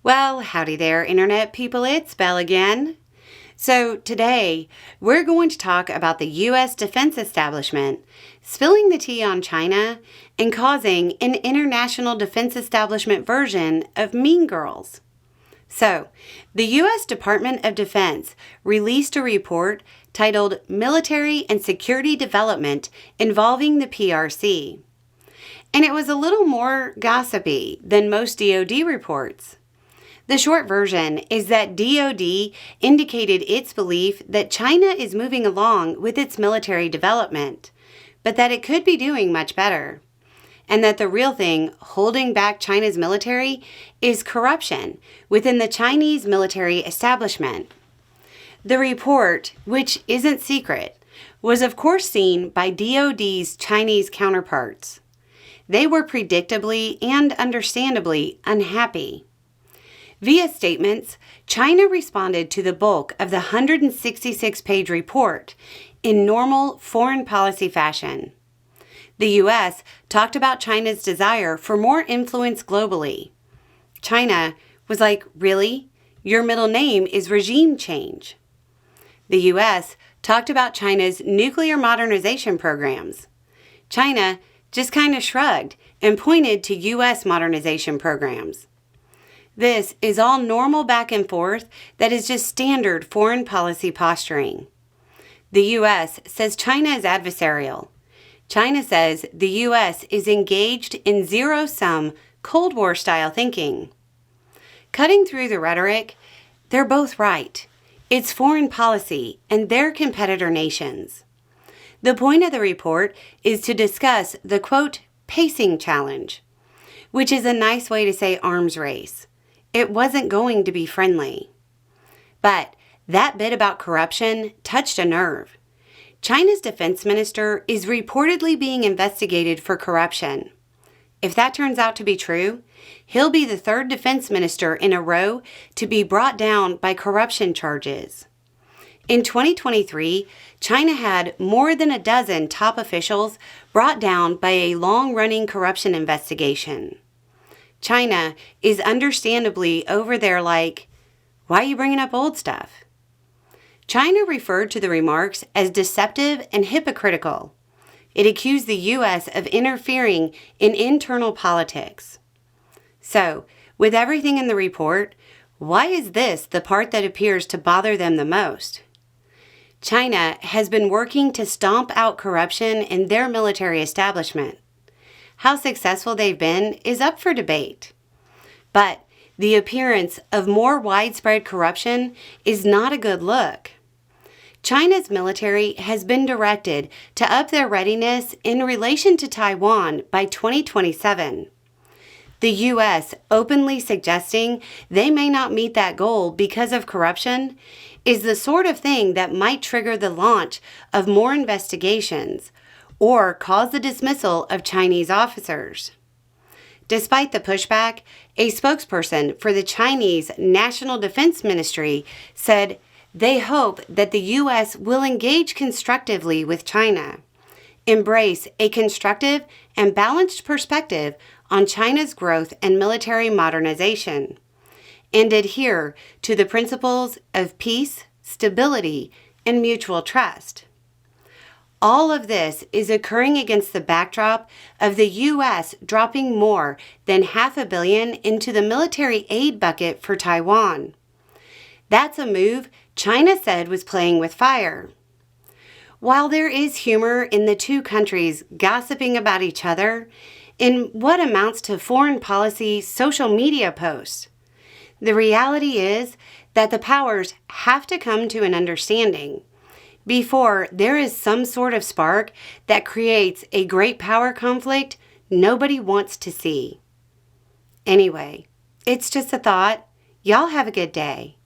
Well, howdy there, Internet people. It's Belle again. So today, we're going to talk about the U.S. defense establishment spilling the tea on China and causing an international defense establishment version of Mean Girls. So, the U.S. Department of Defense released a report titled Military and Security Development Involving the PRC. And it was a little more gossipy than most DoD reports. The short version is that DoD indicated its belief that China is moving along with its military development, but that it could be doing much better, and that the real thing holding back China's military is corruption within the Chinese military establishment. The report, which isn't secret, was of course seen by DoD's Chinese counterparts. They were predictably and understandably unhappy. Via statements, China responded to the bulk of the 166-page report in normal foreign policy fashion. The U.S. talked about China's desire for more influence globally. China was like, really? Your middle name is regime change. The U.S. talked about China's nuclear modernization programs. China just kind of shrugged and pointed to U.S. modernization programs. This is all normal back and forth that is just standard foreign policy posturing. The U.S. says China is adversarial. China says the U.S. is engaged in zero-sum Cold War-style thinking. Cutting through the rhetoric, they're both right. It's foreign policy and their competitor nations. The point of the report is to discuss the, quote, pacing challenge, which is a nice way to say arms race. It wasn't going to be friendly. But that bit about corruption touched a nerve. China's defense minister is reportedly being investigated for corruption. If that turns out to be true, he'll be the third defense minister in a row to be brought down by corruption charges. In 2023, China had more than a dozen top officials brought down by a long-running corruption investigation. China is understandably over there like, why are you bringing up old stuff? China referred to the remarks as deceptive and hypocritical. It accused the U.S. of interfering in internal politics. So, with everything in the report, why is this the part that appears to bother them the most? China has been working to stomp out corruption in their military establishment. How successful they've been is up for debate. But the appearance of more widespread corruption is not a good look. China's military has been directed to up their readiness in relation to Taiwan by 2027. The U.S. openly suggesting they may not meet that goal because of corruption is the sort of thing that might trigger the launch of more investigations or cause the dismissal of Chinese officers. Despite the pushback, a spokesperson for the Chinese National Defense Ministry said they hope that the U.S. will engage constructively with China, embrace a constructive and balanced perspective on China's growth and military modernization, and adhere to the principles of peace, stability, and mutual trust. All of this is occurring against the backdrop of the U.S. dropping more than $500 million into the military aid bucket for Taiwan. That's a move China said was playing with fire. While there is humor in the two countries gossiping about each other in what amounts to foreign policy social media posts, the reality is that the powers have to come to an understanding before there is some sort of spark that creates a great power conflict nobody wants to see. Anyway, it's just a thought. Y'all have a good day.